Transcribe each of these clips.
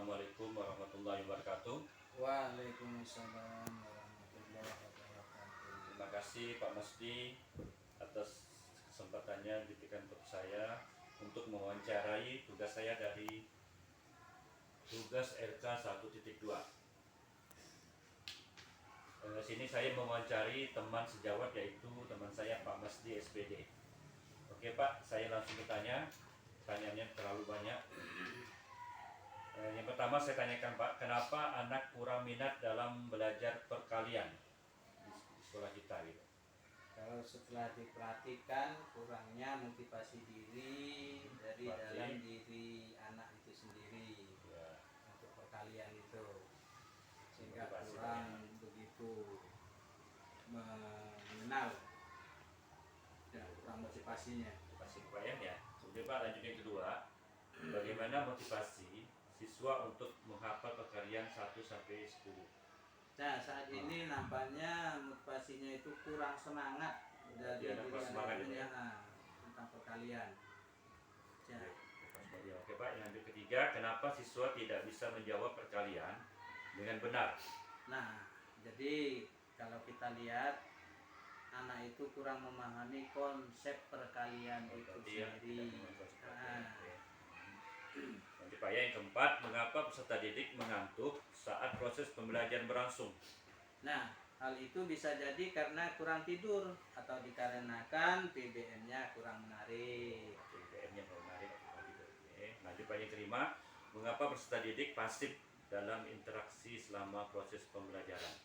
Assalamualaikum warahmatullahi wabarakatuh. Waalaikumsalam warahmatullahi wabarakatuh. Terima kasih Pak Masdi atas kesempatannya diberikan untuk saya untuk mewawancarai tugas saya dari tugas RK 1.2. Sini saya mewawancari teman sejawat yaitu teman saya Pak Masdi SPD. Oke Pak, saya langsung bertanya. Pertanyaannya terlalu banyak. Yang pertama saya tanyakan Pak, kenapa anak kurang minat dalam belajar perkalian di sekolah kita gitu? Kalau setelah diperhatikan kurangnya motivasi diri dari dalam diri anak itu sendiri Ya, untuk perkalian itu, sehingga Motivasi kurang begitu mengenal ya, kurang motivasinya. motivasi klien ya. Kemudian Pak lanjut yang kedua, bagaimana motivasi siswa untuk menghafal perkalian 1 sampai 10? Nah, saat ini nampaknya motivasinya itu kurang semangat dari Dia kurang semangat anak itu ya? tentang perkalian. Ya. Oke Pak, yang ketiga, kenapa siswa tidak bisa menjawab perkalian dengan benar? Nah, jadi kalau kita lihat anak itu kurang memahami konsep perkalian itu Berarti ya, sendiri. tidak mengontrol seperti Nah, itu ya. Nanti Pak ya, yang keempat, mengapa peserta didik mengantuk saat proses pembelajaran berlangsung? nah, hal itu bisa jadi karena kurang tidur atau dikarenakan PBM-nya kurang menarik. BBM-nya menarik. Oke. Lanjut Pak yang kelima, mengapa peserta didik pasif dalam interaksi selama proses pembelajaran?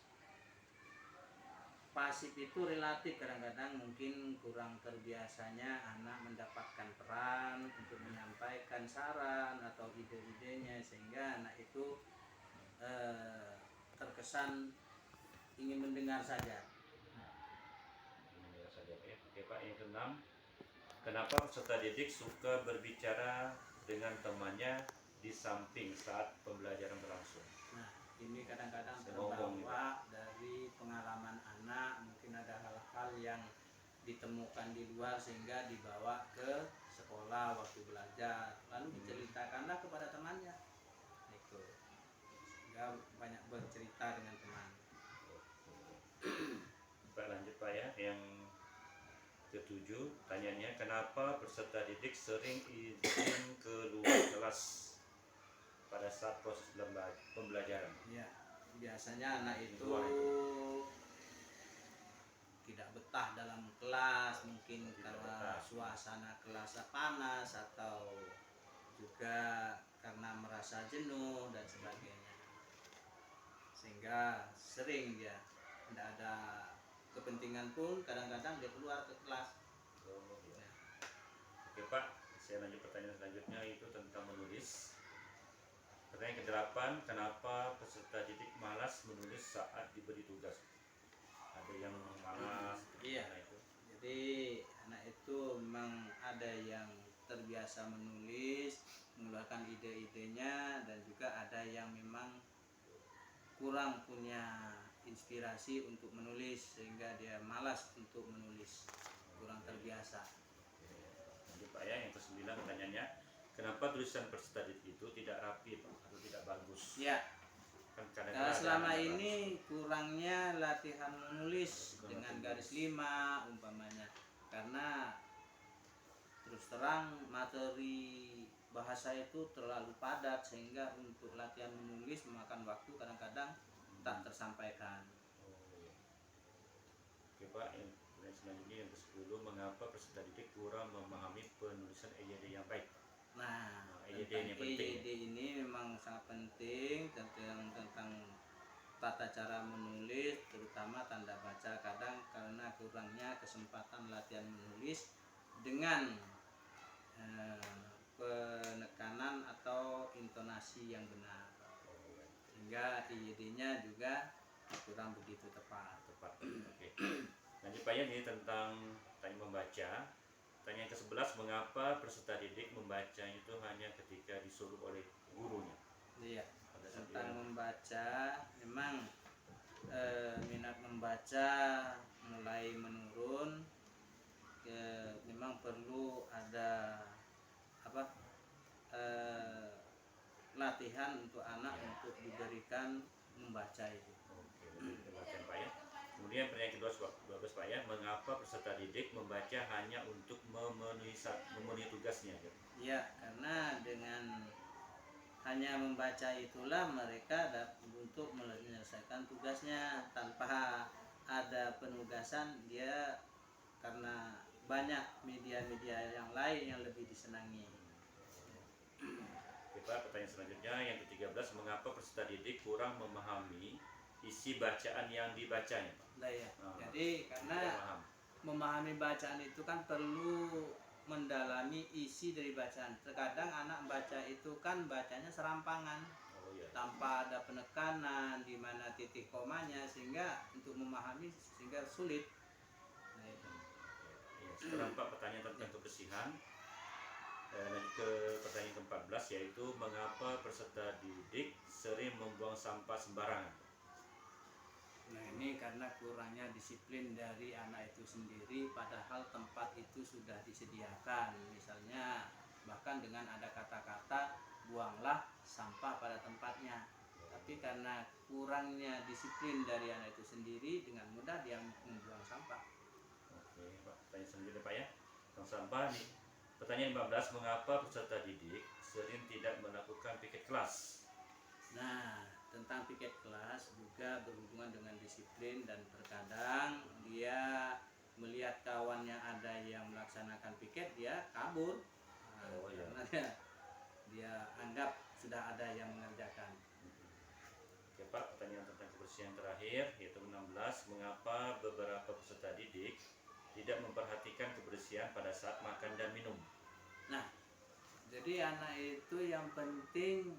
Pasif itu relatif, kadang-kadang mungkin kurang terbiasanya anak mendapatkan peran untuk menyampaikan saran atau ide-idenya, sehingga anak itu terkesan ingin mendengar saja. Mendengar saja ya. Oke Pak, yang keenam, kenapa peserta didik suka berbicara dengan temannya di samping saat pembelajaran berlangsung? Nah, ini kadang-kadang Ngomong terbawa dari pengalaman anak, mungkin ada hal-hal yang ditemukan di luar sehingga dibawa ke sekolah waktu belajar, lalu diceritakanlah kepada temannya. Itu sehingga banyak bercerita dengan teman. Pak lanjut Pak ya, yang ketujuh, tanyanya kenapa peserta didik sering izin keluar kelas pada saat proses pembelajaran? Ya, biasanya anak itu tidak betah dalam kelas, mungkin karena suasana kelas panas atau juga karena merasa jenuh dan sebagainya, sehingga sering dia tidak ada kepentingan pun kadang-kadang dia keluar ke kelas. Ya. Oke Pak, saya lanjut pertanyaan selanjutnya, itu tentang menulis. Pertanyaan ke-8, kenapa peserta didik malas menulis saat diberi tugas? Ada yang malas? Iya, itu. Jadi anak itu memang ada yang terbiasa menulis, mengeluarkan ide-idenya, dan juga ada yang memang kurang punya inspirasi untuk menulis sehingga dia malas untuk menulis, kurang terbiasa. Lanjut Pak ya, yang ke-9 pertanyaannya, kenapa tulisan peserta didik itu tidak rapi Pak, atau tidak bagus? Ya, Kan selama ini kurangnya latihan menulis dengan garis 5 umpamanya, karena terus terang materi bahasa itu terlalu padat sehingga untuk latihan menulis memakan waktu, kadang-kadang tak tersampaikan. Oke Pak, yang selanjutnya yang ke-10, mengapa peserta didik kurang memahami penulisan EYD yang baik? Nah, EYD tentang ini penting. EYD ini memang sangat penting tentang tata cara menulis, terutama tanda baca. Kadang karena kurangnya kesempatan latihan menulis dengan penekanan atau intonasi yang benar, sehingga EYD-nya juga kurang begitu tepat. Oke. Lanjut Pak ya, ini tentang tanya membaca. Tanya ke-11, mengapa peserta didik membaca itu hanya ketika disuruh oleh gurunya? Iya, tentang membaca, memang minat membaca mulai menurun. Memang perlu ada pelatihan untuk anak untuk diberikan membaca itu. Oke, perhatian Pak ya. Kemudian pertanyaan kedua 12 Pak ya, mengapa peserta didik membaca hanya untuk memenuhi tugasnya? Ya, karena dengan hanya membaca itulah mereka untuk menyelesaikan tugasnya tanpa ada penugasan dia, karena banyak media-media yang lain yang lebih disenangi. Oke Pak, pertanyaan selanjutnya yang ke-13, mengapa peserta didik kurang memahami isi bacaan yang dibacanya Pak? Nah, ya. Nah, Jadi karena tidak paham. memahami bacaan itu kan perlu mendalami isi dari bacaan. Terkadang anak baca itu kan bacanya serampangan Oh iya. tanpa ada penekanan di mana titik komanya, sehingga untuk memahami sehingga sulit. Nah, itu. Ya, sekarang Pak, pertanyaan tentang kebersihan. Lanjut ke pertanyaan ke-14, yaitu mengapa peserta didik sering membuang sampah sembarangan? Nah, ini karena kurangnya disiplin dari anak itu sendiri, padahal tempat itu sudah disediakan. Misalnya bahkan dengan ada kata-kata buanglah sampah pada tempatnya. Tapi karena kurangnya disiplin dari anak itu sendiri, dengan mudah dia membuang sampah. Oke Pak, pertanyaan selanjutnya Pak ya, tentang sampah nih. Pertanyaan 15, mengapa peserta didik sering tidak melakukan piket kelas? Nah, tentang piket kelas juga berhubungan dengan disiplin, dan terkadang dia melihat kawannya ada yang melaksanakan piket, dia kabur. Nah, Oh, iya. karena dia anggap sudah ada yang mengerjakan. Oke Pak, pertanyaan tentang kebersihan terakhir, yaitu 16, mengapa beberapa peserta didik tidak memperhatikan kebersihan pada saat makan dan minum? Nah, jadi anak itu yang penting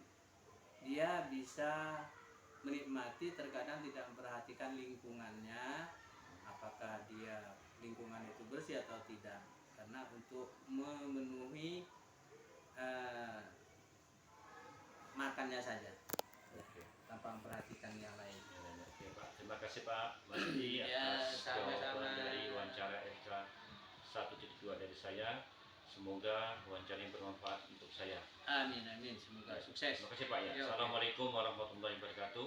dia bisa menikmati, terkadang tidak memperhatikan lingkungannya, apakah dia lingkungan itu bersih atau tidak, karena untuk memenuhi makannya saja ya, Oke. tanpa memperhatikan yang lain. Oke Pak, terima kasih Pak Masdi Ya, atas sama-sama. jawaban dari wawancara RK 1.2 dari saya. Semoga wawancara yang bermanfaat untuk saya. Amin, amin, semoga sukses. Terima kasih Pak ya. Ya, oke. Assalamualaikum warahmatullahi wabarakatuh.